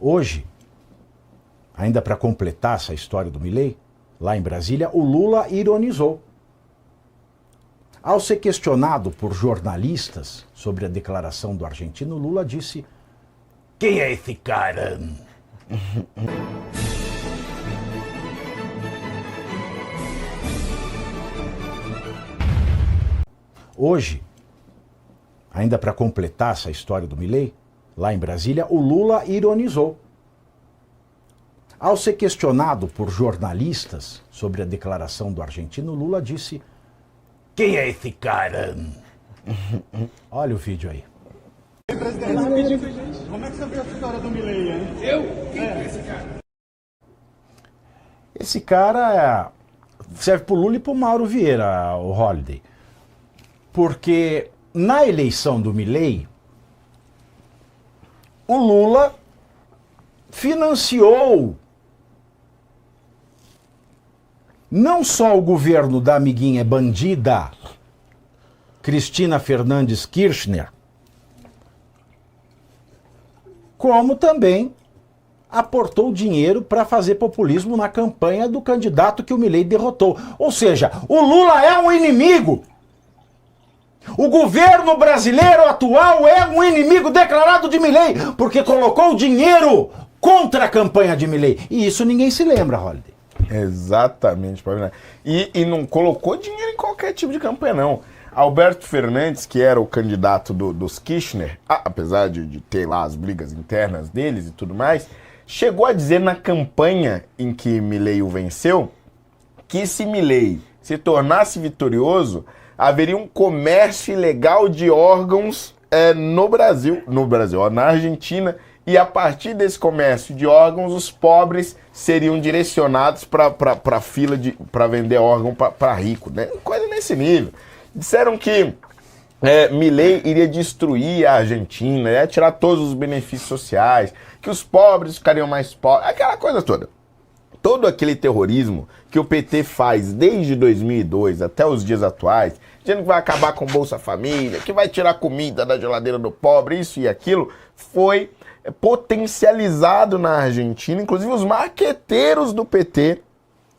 Hoje, ainda para completar essa história do Milei, lá em Brasília, o Lula ironizou. Ao ser questionado por jornalistas sobre a declaração do argentino, Lula disse: "Quem é esse cara?" Hoje, ainda para completar essa história do Milei, lá em Brasília, o Lula ironizou. Ao ser questionado por jornalistas sobre a declaração do argentino, Lula disse: "Quem é esse cara?" Olha o vídeo aí. Presidente, como é que você vê a história do Milei, hein? Quem é esse cara? Esse cara serve pro Lula e pro Mauro Vieira, o Holliday. Porque na eleição do Milei, o Lula financiou não só o governo da amiguinha bandida Cristina Fernandes Kirchner, como também aportou dinheiro para fazer populismo na campanha do candidato que o Milei derrotou. Ou seja, o Lula é um inimigo. O governo brasileiro atual é um inimigo declarado de Milei, porque colocou dinheiro contra a campanha de Milei. E isso ninguém se lembra, Holliday. Exatamente. E não colocou dinheiro em qualquer tipo de campanha, não. Alberto Fernandes, que era o candidato dos Kirchner, apesar de ter lá as brigas internas deles e tudo mais, chegou a dizer na campanha em que Milei o venceu, que se Milei se tornasse vitorioso, haveria um comércio ilegal de órgãos na Argentina, e a partir desse comércio de órgãos, os pobres seriam direcionados para fila para vender órgão para rico, né? Coisa nesse nível. Disseram que Milei iria destruir a Argentina, ia tirar todos os benefícios sociais, que os pobres ficariam mais pobres, aquela coisa toda. Todo aquele terrorismo que o PT faz desde 2002 até os dias atuais, dizendo que vai acabar com o Bolsa Família, que vai tirar comida da geladeira do pobre, isso e aquilo, foi potencializado na Argentina. Inclusive os marqueteiros do PT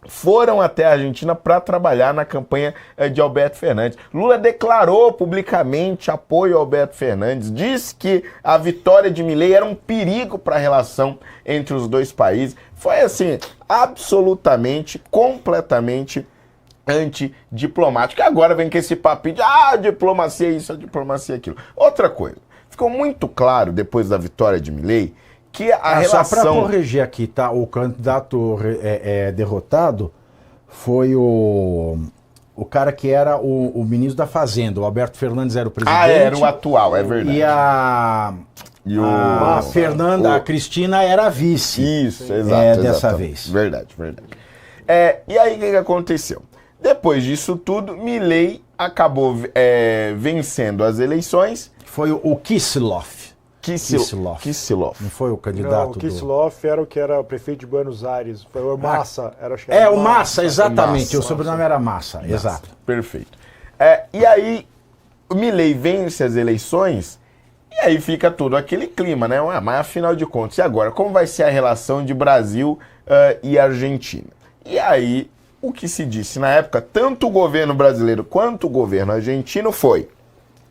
foram até a Argentina para trabalhar na campanha de Alberto Fernandes. Lula declarou publicamente apoio ao Alberto Fernandes, disse que a vitória de Milei era um perigo para a relação entre os dois países. Foi assim, absolutamente, completamente antidiplomático. E agora vem com esse papinho de diplomacia isso, diplomacia aquilo. Outra coisa, ficou muito claro depois da vitória de Milei que a relação... Só para corrigir aqui, tá? O candidato derrotado foi o cara que era o ministro da Fazenda. O Alberto Fernandes era o presidente. Era o atual, é verdade. E a Fernanda, a Cristina era a vice. Isso, exato. Dessa vez. Verdade. E aí o que aconteceu? Depois disso tudo, Milei acabou vencendo as eleições. Foi o Kicillof. Kicillof. Não foi o candidato? Não, o Kicillof era o que era prefeito de Buenos Aires. Foi o Massa. O Massa, exatamente. O sobrenome era Massa. Exato. Perfeito. E aí, o Milei vence as eleições e aí fica tudo aquele clima, né? Mas afinal de contas, e agora? Como vai ser a relação de Brasil e Argentina? E aí, o que se disse na época, tanto o governo brasileiro quanto o governo argentino foi,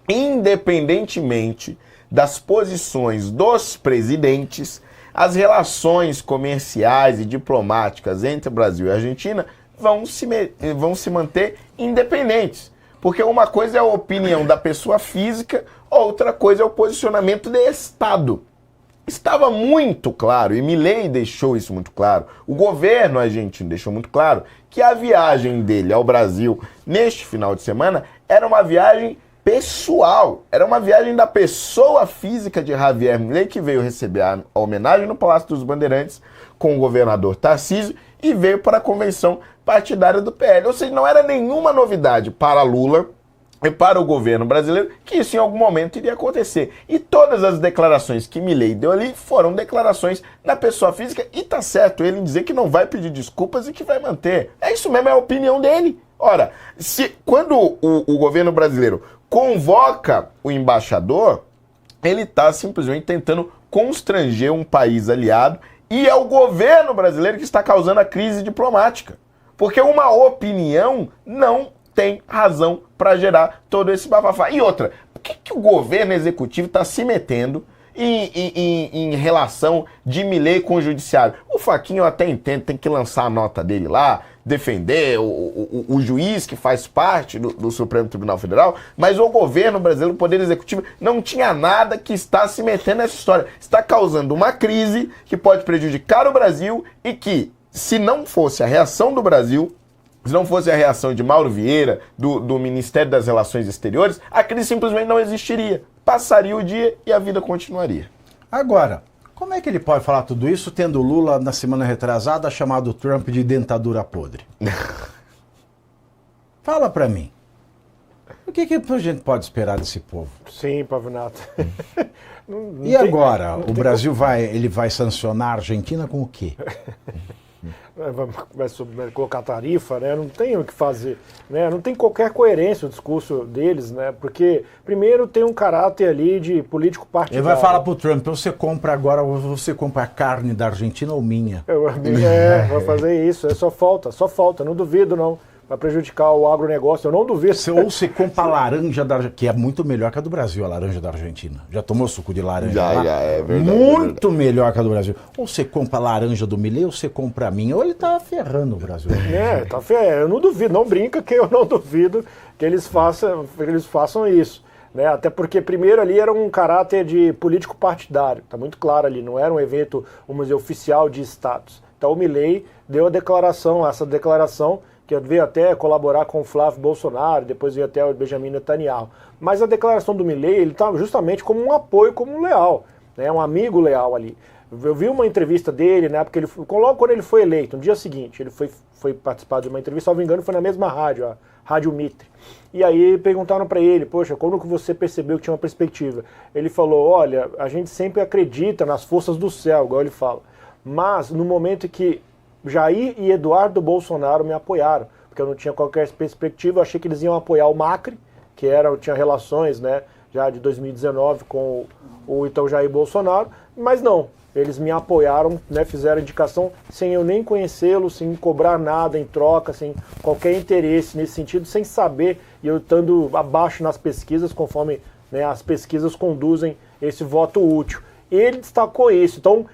independentemente das posições dos presidentes, as relações comerciais e diplomáticas entre Brasil e Argentina vão se manter independentes. Porque uma coisa é a opinião da pessoa física, outra coisa é o posicionamento do Estado. Estava muito claro, e Milei deixou isso muito claro, o governo argentino deixou muito claro, que a viagem dele ao Brasil neste final de semana era uma viagem pessoal, era uma viagem da pessoa física de Javier Milei, que veio receber a homenagem no Palácio dos Bandeirantes com o governador Tarcísio e veio para a convenção partidária do PL. Ou seja, não era nenhuma novidade para Lula e para o governo brasileiro que isso em algum momento iria acontecer. E todas as declarações que Milei deu ali foram declarações da pessoa física, e tá certo ele em dizer que não vai pedir desculpas e que vai manter. É isso mesmo, é a opinião dele. Ora, quando o governo brasileiro convoca o embaixador, ele está simplesmente tentando constranger um país aliado e é o governo brasileiro que está causando a crise diplomática. Porque uma opinião não tem razão para gerar todo esse bafafá. E outra, por que o governo executivo está se metendo em relação de Milei com o judiciário? O Fachin eu até entendo, tem que lançar a nota dele lá, defender o juiz que faz parte do Supremo Tribunal Federal, mas o governo brasileiro, o Poder Executivo, não tinha nada que está se metendo nessa história. Está causando uma crise que pode prejudicar o Brasil e que, se não fosse a reação do Brasil, se não fosse a reação de Mauro Vieira, do Ministério das Relações Exteriores, a crise simplesmente não existiria. Passaria o dia e a vida continuaria. Agora, como é que ele pode falar tudo isso tendo Lula, na semana retrasada, chamado Trump de dentadura podre? Fala pra mim. O que a gente pode esperar desse povo? Sim, Pavinato. E agora? O Brasil vai sancionar a Argentina com o quê? Vai colocar tarifa, né? Não tem o que fazer, né? Não tem qualquer coerência o discurso deles, né? Porque, primeiro, tem um caráter ali de político partidário. Ele vai falar pro Trump, você compra agora, você compra a carne da Argentina ou minha? Vai fazer isso, só falta, não duvido não. Vai prejudicar o agronegócio, eu não duvido. Ou você compra a laranja da Argentina, que é muito melhor que a do Brasil, a laranja da Argentina. Já tomou suco de laranja lá? Já, é verdade. Muito melhor que a do Brasil. Ou você compra a laranja do Milei, ou você compra a minha. Ou ele tá ferrando o Brasil. Tá ferrando. Eu não duvido, não brinca que eu não duvido que eles façam isso. Né? Até porque, primeiro, ali era um caráter de político partidário. Tá muito claro ali, não era um evento, vamos dizer, oficial de status. Então o Milei deu essa declaração que veio até colaborar com o Flávio Bolsonaro, depois veio até o Benjamin Netanyahu. Mas a declaração do Milei, ele estava justamente como um apoio, como um leal, né, um amigo leal ali. Eu vi uma entrevista dele, né, porque logo quando ele foi eleito, no dia seguinte, ele foi participar de uma entrevista, se não me engano, foi na mesma rádio, a Rádio Mitre. E aí perguntaram para ele, poxa, quando que você percebeu que tinha uma perspectiva? Ele falou, olha, a gente sempre acredita nas forças do céu, igual ele fala, mas no momento que Jair e Eduardo Bolsonaro me apoiaram, porque eu não tinha qualquer perspectiva, eu achei que eles iam apoiar o Macri, que tinha relações, né, já de 2019 com o então Jair Bolsonaro, mas não, eles me apoiaram, né, fizeram indicação sem eu nem conhecê-lo, sem cobrar nada em troca, sem qualquer interesse nesse sentido, sem saber, e eu estando abaixo nas pesquisas, conforme, né, as pesquisas conduzem esse voto útil. Ele destacou isso, então,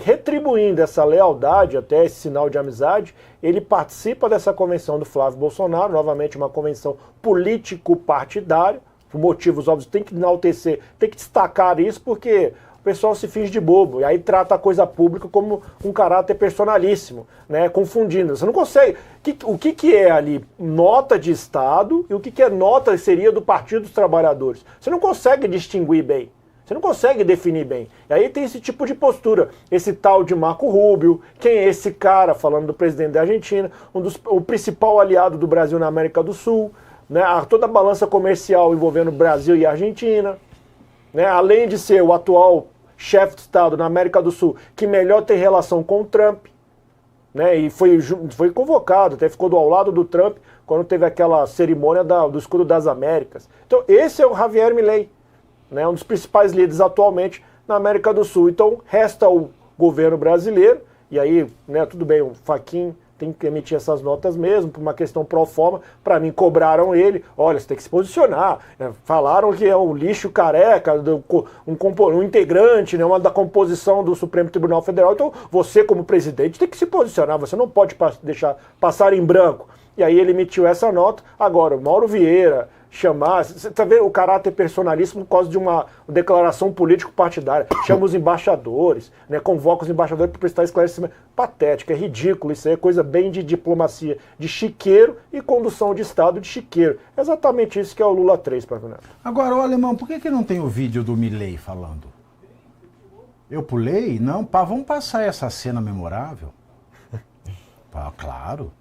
retribuindo essa lealdade, até esse sinal de amizade, ele participa dessa convenção do Flávio Bolsonaro, novamente uma convenção político-partidária, por motivos óbvios, tem que enaltecer, tem que destacar isso, porque o pessoal se finge de bobo, e aí trata a coisa pública como um caráter personalíssimo, né, confundindo. Você não consegue... O que é ali nota de Estado e o que é nota seria do Partido dos Trabalhadores? Você não consegue distinguir bem. Você não consegue definir bem. E aí tem esse tipo de postura. Esse tal de Marco Rubio, quem é esse cara, falando do presidente da Argentina, o principal aliado do Brasil na América do Sul, né, toda a balança comercial envolvendo Brasil e Argentina, né, além de ser o atual chefe de Estado na América do Sul, que melhor tem relação com o Trump, né, e foi convocado, até ficou ao lado do Trump, quando teve aquela cerimônia do Escudo das Américas. Então esse é o Javier Milei, né, um dos principais líderes atualmente na América do Sul. Então resta o governo brasileiro, e aí, né, tudo bem, o Fachin tem que emitir essas notas mesmo, por uma questão pro forma. Para mim, cobraram ele, olha, você tem que se posicionar, né? Falaram que é um lixo careca, um integrante, né, da composição do Supremo Tribunal Federal, então você como presidente tem que se posicionar, você não pode deixar passar em branco. E aí ele emitiu essa nota. Agora, o Mauro Vieira você tá vendo o caráter personalíssimo por causa de uma declaração político-partidária, chama os embaixadores, né, convoca os embaixadores para prestar esclarecimento. Patético, é ridículo, isso aí é coisa bem de diplomacia, de chiqueiro e condução de Estado de chiqueiro. É exatamente isso que é o Lula 3, Pavinato. Agora, ô Alemão, por que não tem o vídeo do Milei falando? Eu pulei? Não, vamos passar essa cena memorável. Claro.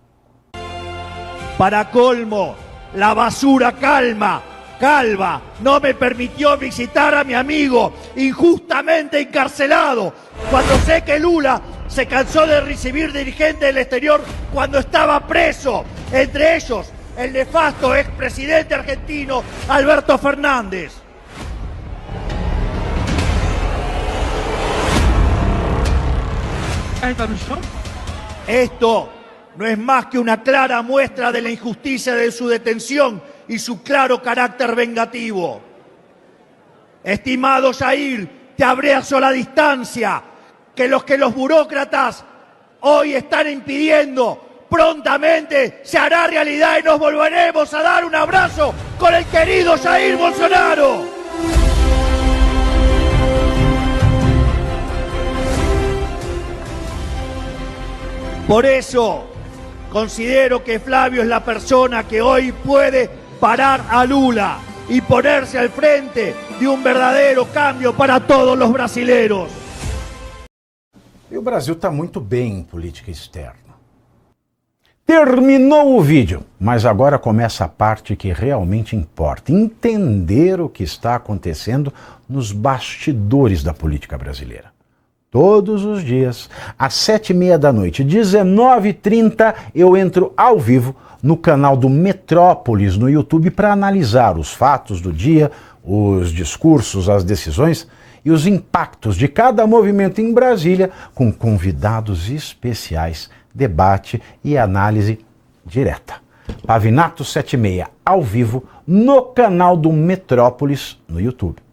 Para colmo, la basura calva no me permitió visitar a mi amigo injustamente encarcelado cuando sé que Lula se cansó de recibir dirigentes del exterior cuando estaba preso, entre ellos el nefasto expresidente argentino Alberto Fernández. Esto no es más que una clara muestra de la injusticia de su detención y su claro carácter vengativo. Estimado Jair, te abrazo a la distancia que los burócratas hoy están impidiendo. Prontamente se hará realidad y nos volveremos a dar un abrazo con el querido Jair Bolsonaro. Por eso considero que Flavio es la persona que hoy puede parar a Lula y ponerse al frente de um verdadeiro cambio para todos os brasileiros. E o Brasil está muito bem em política externa. Terminou o vídeo, mas agora começa a parte que realmente importa: entender o que está acontecendo nos bastidores da política brasileira. Todos os dias, às 7h30 da noite, 19h30, eu entro ao vivo no canal do Metrópolis no YouTube para analisar os fatos do dia, os discursos, as decisões e os impactos de cada movimento em Brasília, com convidados especiais, debate e análise direta. Pavinato 7h30, ao vivo, no canal do Metrópolis no YouTube.